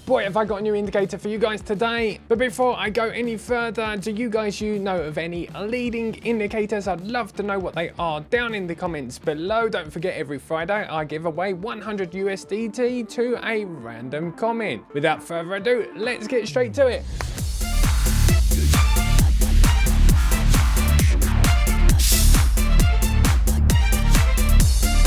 Boy, have I got a new indicator for you guys today. But before I go any further, do you guys know of any leading indicators? I'd love to know what they are down in the comments below. Don't forget, every Friday I give away 100 USDT to a random comment. Without further ado, let's get straight to it.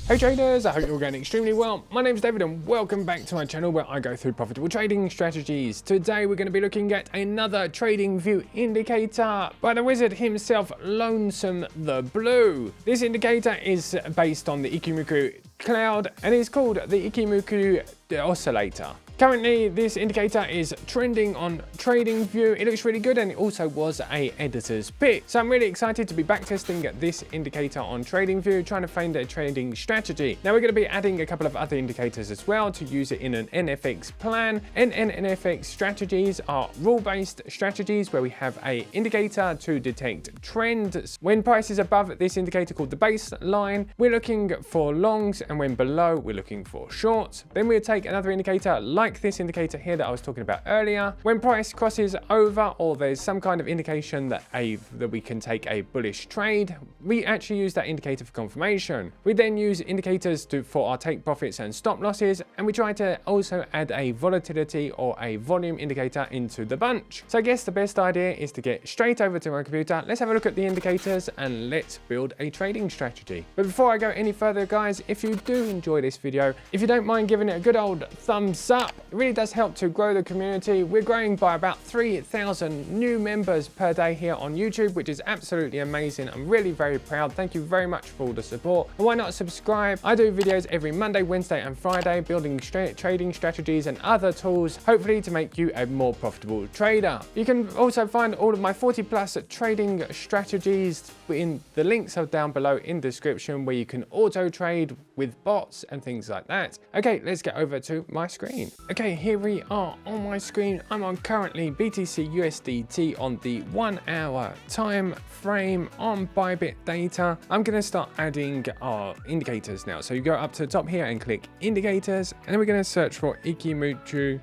Hey traders, I hope you're going extremely well. My name is David and welcome back to my channel where I go through profitable trading strategies. Today we're going to be looking at another Tradingview indicator by the wizard himself, Lonesome the Blue. This indicator is based on the Ichimoku cloud and is called the Ichimoku Oscillator. Currently, this indicator is trending on Tradingview. It looks really good and it also was a editor's pick. So I'm really excited to be backtesting this indicator on Tradingview, trying to find a trading strategy. Now we're going to be adding a couple of other indicators as well to use it in an NFX plan. And NFX strategies are rule-based strategies where we have an indicator to detect trends. When price is above this indicator called the baseline, we're looking for longs, and when below, we're looking for shorts. Then we'll take another indicator like this indicator here that I was talking about earlier. When price crosses over or there's some kind of indication that we can take a bullish trade, we actually use that indicator for confirmation. We then use indicators for our take profits and stop losses, and we try to also add a volatility or a volume indicator into the bunch. So I guess the best idea is to get straight over to my computer. Let's have a look at the indicators and let's build a trading strategy. But before I go any further, guys, if you do enjoy this video, if you don't mind giving it a good old thumbs up, it really does help to grow the community. We're growing by about 3,000 new members per day here on YouTube, which is absolutely amazing. I'm really very proud. Thank you very much for all the support. And why not subscribe? I do videos every Monday, Wednesday and Friday, building trading strategies and other tools, hopefully to make you a more profitable trader. You can also find all of my 40+ trading strategies in the links are down below in the description, where you can auto trade with bots and things like that. Okay, let's get over to my screen. Okay, here we are on my screen. I'm on currently BTC USDT on the 1 hour time frame on Bybit data. I'm going to start adding our indicators now. So you go up to the top here and click indicators, and then we're going to search for Ichimoku.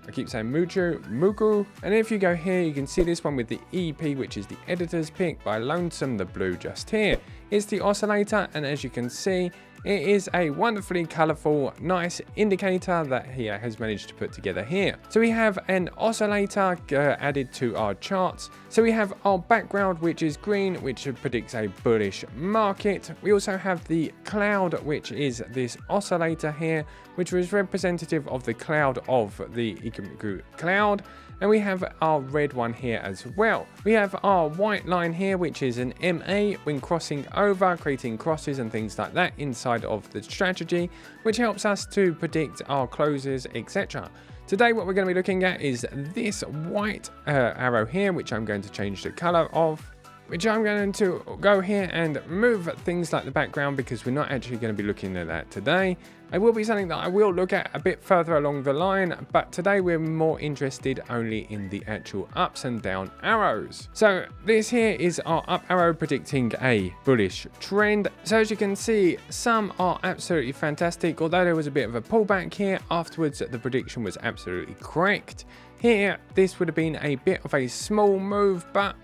I keep saying Muku. And if you go here, you can see this one with the EP, which is the editor's pick by Lonesome the Blue just here. It's the oscillator, and as you can see, it is a wonderfully colorful, nice indicator that he has managed to put together here. So we have an oscillator added to our charts. So we have our background, which is green, which predicts a bullish market. We also have the cloud, which is this oscillator here, which was representative of the cloud of the Ichimoku cloud. And we have our red one here as well. We have our white line here, which is an MA when crossing over, creating crosses and things like that inside of the strategy, which helps us to predict our closes, etc. Today, what we're going to be looking at is this white arrow here, which I'm going to change the color of, which I'm going to go here and move things like the background because we're not actually going to be looking at that today. It will be something that I will look at a bit further along the line, but today we're more interested only in the actual ups and down arrows. So this here is our up arrow predicting a bullish trend. So as you can see, some are absolutely fantastic, although there was a bit of a pullback here. Afterwards, the prediction was absolutely correct. Here, this would have been a bit of a small move, but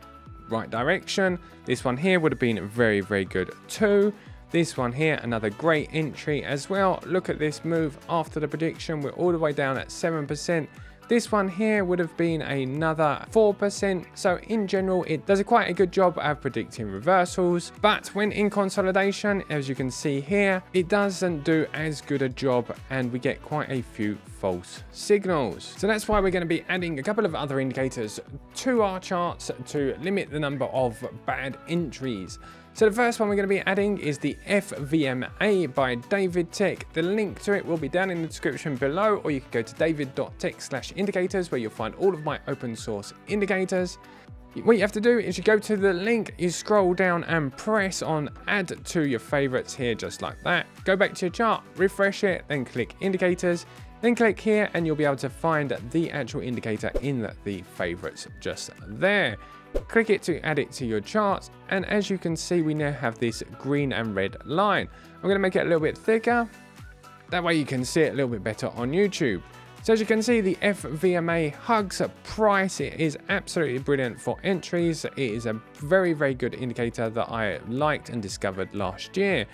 right direction. This one here would have been very, very good too. This one here, another great entry as well. Look at this move after the prediction. We're all the way down at 7%. This one here would have been another 4%. So in general, it does quite a good job at predicting reversals. But when in consolidation, as you can see here, it doesn't do as good a job and we get quite a few false signals. So that's why we're going to be adding a couple of other indicators to our charts to limit the number of bad entries. So the first one we're going to be adding is the FVMA by David Tech. The link to it will be down in the description below, or you can go to david.tech/indicators where you'll find all of my open source indicators. What you have to do is you go to the link, you scroll down and press on add to your favorites here, just like that. Go back to your chart, refresh it, then click indicators. Then click here and you'll be able to find the actual indicator in the favorites just there. Click it to add it to your charts, and as you can see, we now have this green and red line. I'm going to make it a little bit thicker, that way you can see it a little bit better on YouTube. So as you can see, the FVMA hugs price. It is absolutely brilliant for entries. It is a very, very good indicator that I liked and discovered last year.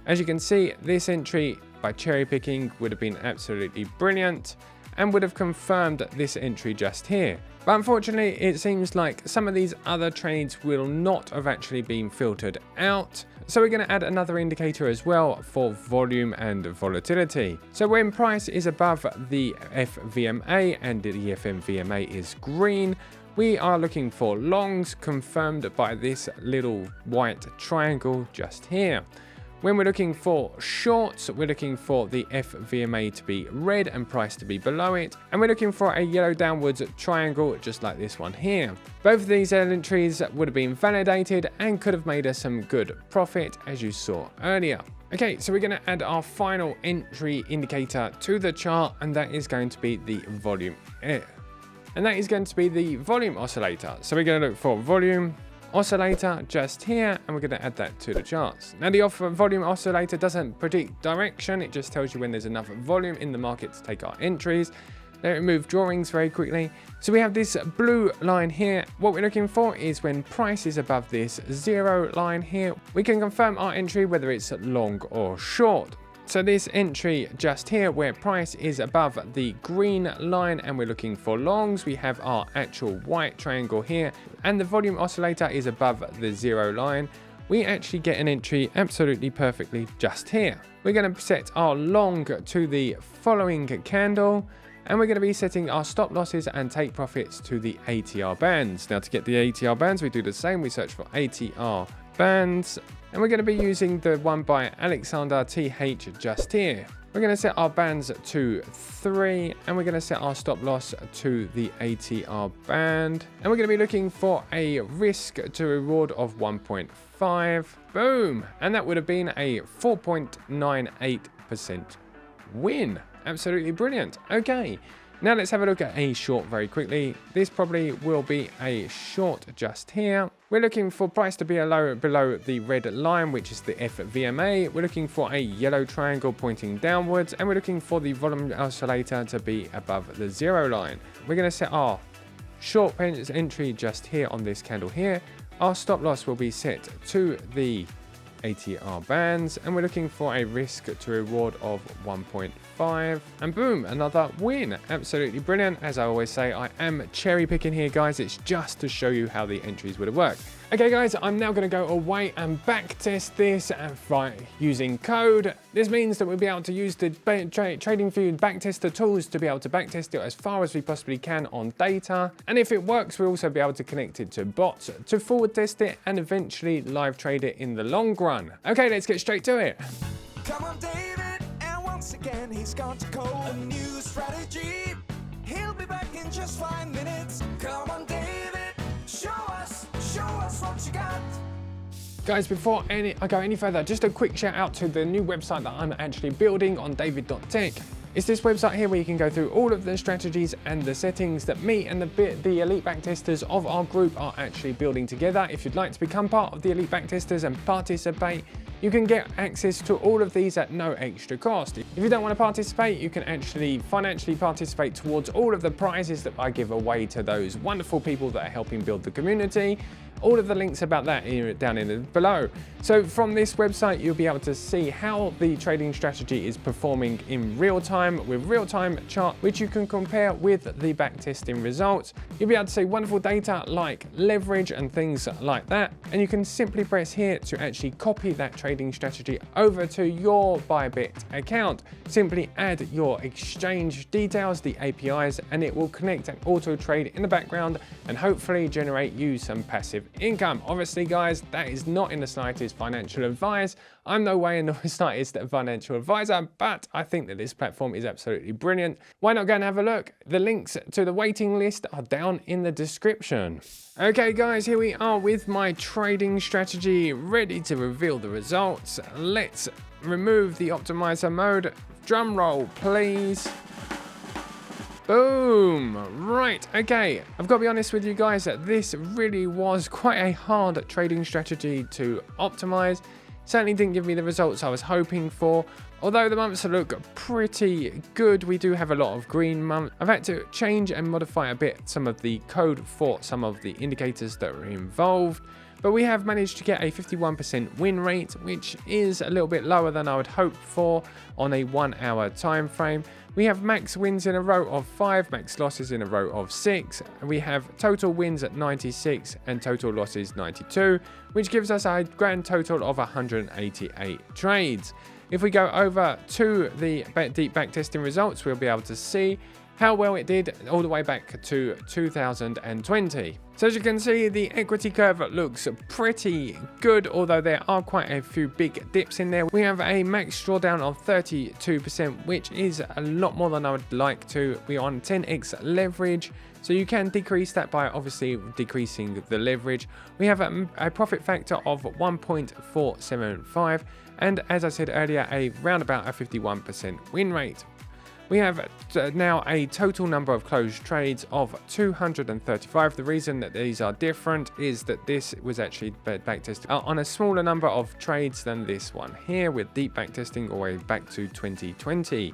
As you can see, this entry by cherry picking would have been absolutely brilliant and would have confirmed this entry just here. But unfortunately, it seems like some of these other trades will not have actually been filtered out. So we're going to add another indicator as well for volume and volatility. So when price is above the FVMA and the FMVMA is green, we are looking for longs, confirmed by this little white triangle just here. When we're looking for shorts, we're looking for the FVMA to be red and price to be below it. And we're looking for a yellow downwards triangle, just like this one here. Both of these entries would have been validated and could have made us some good profit, as you saw earlier. Okay, so we're going to add our final entry indicator to the chart, and that is going to be the volume. And that is going to be the volume oscillator. So we're going to look for volume oscillator just here, and we're going to add that to the charts. Now the volume oscillator doesn't predict direction, it just tells you when there's enough volume in the market to take our entries. Let me remove drawings very quickly. So we have this blue line here. What we're looking for is when price is above this 0 line here, we can confirm our entry whether it's long or short. So this entry just here where price is above the green line and we're looking for longs, we have our actual white triangle here, and the volume oscillator is above the 0 line. We actually get an entry absolutely perfectly just here. We're going to set our long to the following candle, and we're going to be setting our stop losses and take profits to the ATR bands. Now to get the ATR bands, we do the same. We search for ATR bands, and we're going to be using the one by Alexander TH just here. We're going to set our bands to 3, and we're going to set our stop loss to the ATR band, and we're going to be looking for a risk to reward of 1.5. Boom! And that would have been a 4.98% win. Absolutely brilliant. Okay, now let's have a look at a short very quickly. This probably will be a short just here. We're looking for price to be below the red line, which is the FVMA. We're looking for a yellow triangle pointing downwards, and we're looking for the volume oscillator to be above the 0 line. We're going to set our short entry just here on this candle here. Our stop loss will be set to the ATR bands, and we're looking for a risk to reward of 1.5, and boom, another win. Absolutely brilliant. As I always say, I am cherry picking here, guys. It's just to show you how the entries would have worked. Okay guys, I'm now going to go away and backtest this using code. This means that we'll be able to use the Tradingview backtester tools to be able to backtest it as far as we possibly can on data. And if it works, we'll also be able to connect it to bots to forward test it and eventually live trade it in the long run. Okay, let's get straight to it. Come on, David, and once again he's got to code a new strategy. He'll be back in just 5 minutes. Come on, David, show us what you got. Guys, before I go any further, just a quick shout out to the new website that I'm actually building on david.tech. It's this website here where you can go through all of the strategies and the settings that me and the elite backtesters of our group are actually building together. If you'd like to become part of the elite backtesters and participate, you can get access to all of these at no extra cost. If you don't want to participate, you can actually financially participate towards all of the prizes that I give away to those wonderful people that are helping build the community. All of the links about that are down in below. So from this website, you'll be able to see how the trading strategy is performing in real time with real-time chart, which you can compare with the backtesting results. You'll be able to see wonderful data like leverage and things like that. And you can simply press here to actually copy that trading strategy over to your Bybit account. Simply add your exchange details, the APIs, and it will connect and auto trade in the background and hopefully generate you some passive income. Obviously, guys, that is not in the slightest financial advice. I'm no way in the slightest financial advisor, but I think that this platform is absolutely brilliant. Why not go and have a look? The links to the waiting list are down in the description. Okay, guys, here we are with my trading strategy ready to reveal the results. Let's remove the optimizer mode. Drum roll, please. Boom! Right, okay. I've got to be honest with you guys that this really was quite a hard trading strategy to optimize. certainly didn't give me the results I was hoping for. Although the months look pretty good, we do have a lot of green months. I've had to change and modify a bit some of the code for some of the indicators that are involved. But we have managed to get a 51% win rate, which is a little bit lower than I would hope for on a 1 hour time frame. We have max wins in a row of 5, max losses in a row of 6. We have total wins at 96 and total losses 92, which gives us a grand total of 188 trades. If we go over to the deep backtesting results, we'll be able to see how well it did all the way back to 2020. So as you can see, the equity curve looks pretty good, although there are quite a few big dips in there. We have a max drawdown of 32%, which is a lot more than I would like to. We're on 10x leverage, so you can decrease that by obviously decreasing the leverage. We have a profit factor of 1.475, and as I said earlier, around about a 51% win rate. We have now a total number of closed trades of 235. The reason that these are different is that this was actually backtested on a smaller number of trades than this one here, with deep backtesting all the way back to 2020.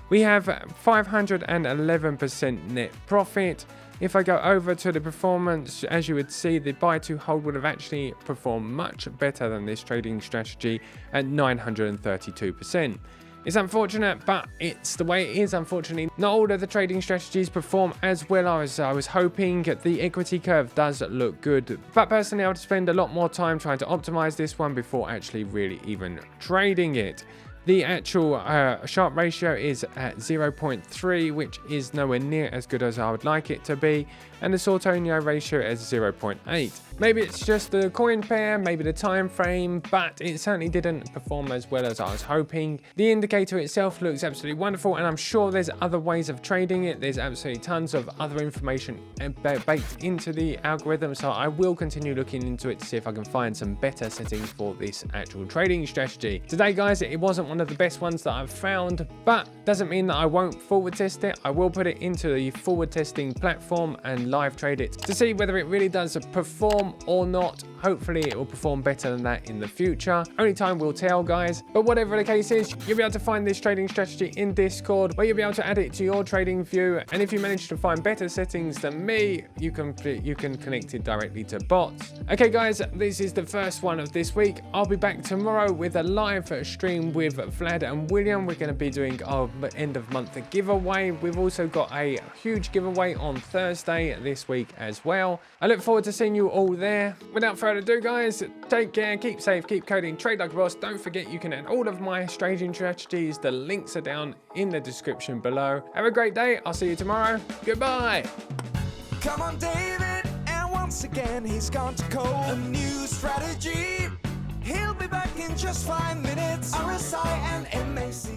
We have 511% net profit. If I go over to the performance, as you would see, the buy to hold would have actually performed much better than this trading strategy at 932%. It's unfortunate, but it's the way it is, unfortunately. Not all of the trading strategies perform as well as I was hoping. The equity curve does look good, but personally I would spend a lot more time trying to optimize this one before actually really even trading it. The actual Sharp ratio is at 0.3, which is nowhere near as good as I would like it to be, and the Sortonio ratio is 0.8. Maybe it's just the coin pair, maybe the time frame, but it certainly didn't perform as well as I was hoping. The indicator itself looks absolutely wonderful, and I'm sure there's other ways of trading it. There's absolutely tons of other information baked into the algorithm, so I will continue looking into it to see if I can find some better settings for this actual trading strategy. Today, guys, it wasn't one of the best ones that I've found, but doesn't mean that I won't forward test it. I will put it into the forward testing platform and live trade it to see whether it really does perform or not. Hopefully it will perform better than that in the future. Only time will tell, guys. But whatever the case is, you'll be able to find this trading strategy in Discord, where you'll be able to add it to your trading view. And if you manage to find better settings than me, you can connect it directly to bots. Okay, guys, this is the first one of this week. I'll be back tomorrow with a live stream with Vlad and William. We're going to be doing our end of month giveaway. We've also got a huge giveaway on Thursday this week as well. I look forward to seeing you all there. Without further ado, guys, take care, keep safe, keep coding, trade like a boss. Don't forget you can add all of my trading strategies. The links are down in the description below. Have a great day. I'll see you tomorrow. Goodbye. Come on, David, and once again he's gone to code a new strategy. He'll be back in just 5 minutes. RSI and MAC.